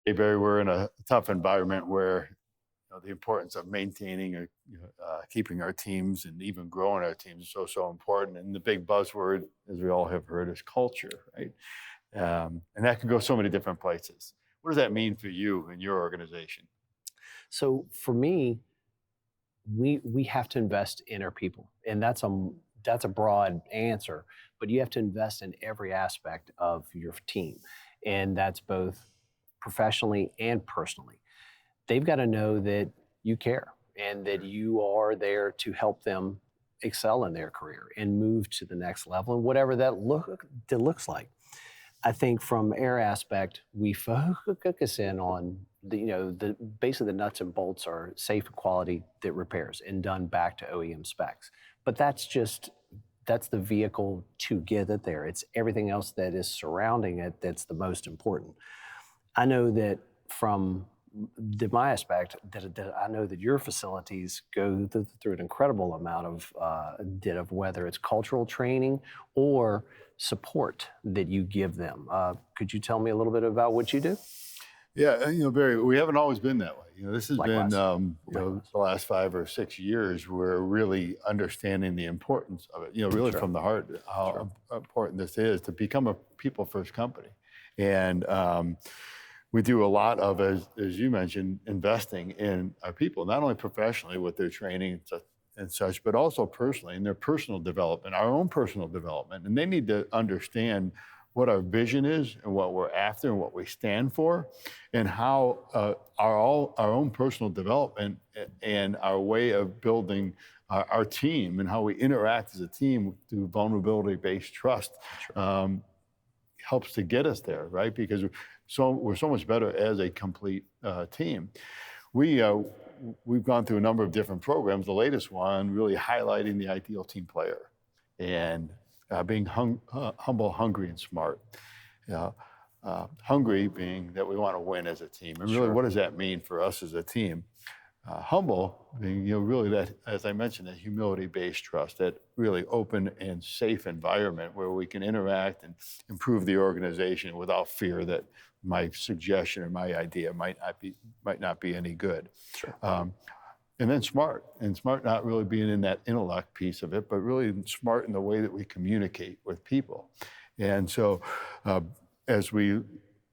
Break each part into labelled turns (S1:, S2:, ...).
S1: Hey Barry, we're in a tough environment where the importance of maintaining or keeping our teams and even growing our teams is so important. And the big buzzword, as we all have heard, is culture, right? And that can go so many different places. What does that mean for you and your organization?
S2: So for me, we have to invest in our people, and that's a broad answer, but you have to invest in every aspect of your team, and that's both professionally and personally. They've got to know that you care and that you are there to help them excel in their career and move to the next level, and whatever that looks like. I think from our aspect, we focus in on the basically the nuts and bolts are safe and quality that repairs and done back to OEM specs. But that's the vehicle to get it there. It's everything else that is surrounding it that's the most important. I know that from my aspect, that I know that your facilities go through an incredible amount of whether it's cultural training or support that you give them. Could you tell me a little bit about what you do?
S1: Yeah, Barry, we haven't always been that way. This has been,
S2: Likewise. Likewise.
S1: the last 5 or 6 years, we're really understanding the importance of it, really
S2: Sure.
S1: from the heart,
S2: Sure.
S1: how important this is to become a people first company. And we do a lot of, as you mentioned, investing in our people, not only professionally with their training and such, but also personally in their personal development, our own personal development. And they need to understand what our vision is and what we're after and what we stand for, and how our own personal development and our way of building our team and how we interact as a team through vulnerability-based trust
S2: Sure.
S1: helps to get us there, right? Because we're so much better as a complete team. We we've gone through a number of different programs. The latest one really highlighting the ideal team player and being humble, hungry, and smart. Uh, Hungry being that we want to win as a team, and really,
S2: Sure.
S1: what does that mean for us as a team? Humble being, really that, as I mentioned, that humility-based trust, that really open and safe environment where we can interact and improve the organization without fear that my suggestion or my idea might not be any good.
S2: Sure.
S1: Um, and then smart not really being in that intellect piece of it, but really smart in the way that we communicate with people. And so, uh, as we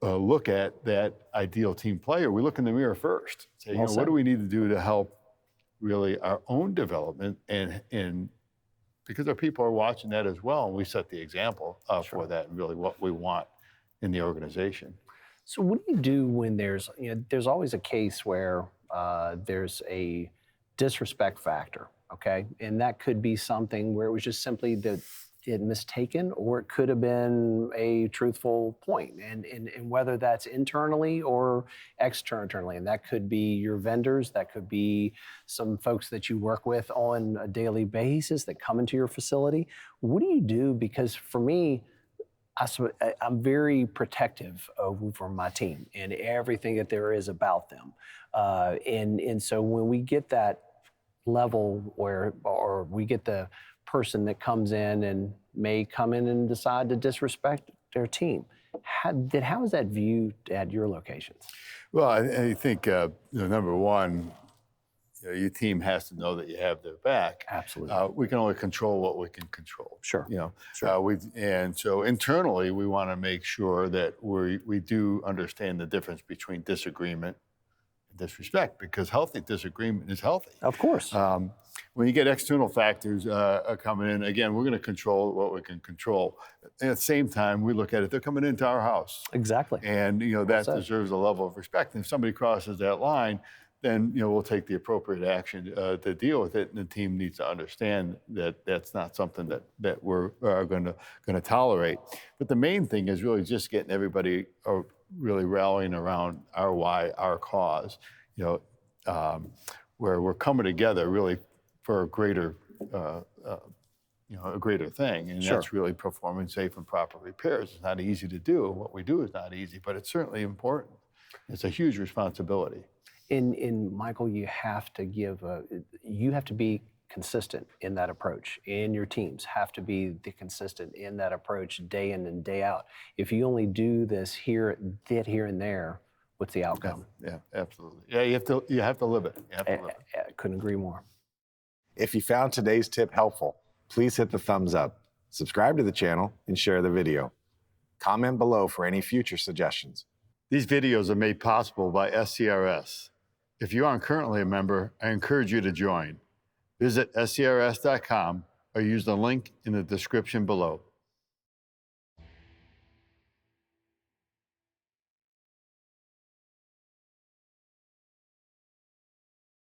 S1: look at that ideal team player, we look in the mirror first. Say,
S2: Well
S1: what do
S2: said.
S1: we need to do to help really our own development, and because our people are watching that as well, and we set the example for
S2: Sure.
S1: that, and really what we want in the organization.
S2: So what do you do when there's always a case where there's a disrespect factor, okay? And that could be something where it was just simply that it mistaken, or it could have been a truthful point. And whether that's internally or externally, and that could be your vendors, that could be some folks that you work with on a daily basis that come into your facility. What do you do? Because for me, I'm very protective over my team and everything that there is about them. And so when we get that level where, or we get the person that comes in and may come in and decide to disrespect their team, how is that viewed at your locations?
S1: Well, I think number one, your team has to know that you have their back.
S2: Absolutely.
S1: We can only control what we can control.
S2: Sure. Sure.
S1: And so internally, we want to make sure that we do understand the difference between disagreement and disrespect, because healthy disagreement is healthy.
S2: Of course.
S1: When you get external factors coming in, again, we're going to control what we can control. And at the same time, we look at it, they're coming into our house.
S2: Exactly.
S1: And, that deserves a level of respect. And if somebody crosses that line, then, we'll take the appropriate action to deal with it. And the team needs to understand that that's not something that we're going to tolerate. But the main thing is really just getting everybody really rallying around our why, our cause, where we're coming together really for a greater, a greater thing. And
S2: Sure.
S1: that's really performing safe and proper repairs. It's not easy to do. What we do is not easy, but it's certainly important. It's a huge responsibility.
S2: In Michael, you have to be consistent in that approach, and your teams have to be consistent in that approach day in and day out. If you only do this here and there, what's the outcome?
S1: Yeah, absolutely. Yeah, you have to live it. You have to live it.
S2: I couldn't agree more.
S3: If you found today's tip helpful, please hit the thumbs up, subscribe to the channel, and share the video. Comment below for any future suggestions.
S1: These videos are made possible by SCRS. If you aren't currently a member, I encourage you to join. Visit scrs.com or use the link in the description below.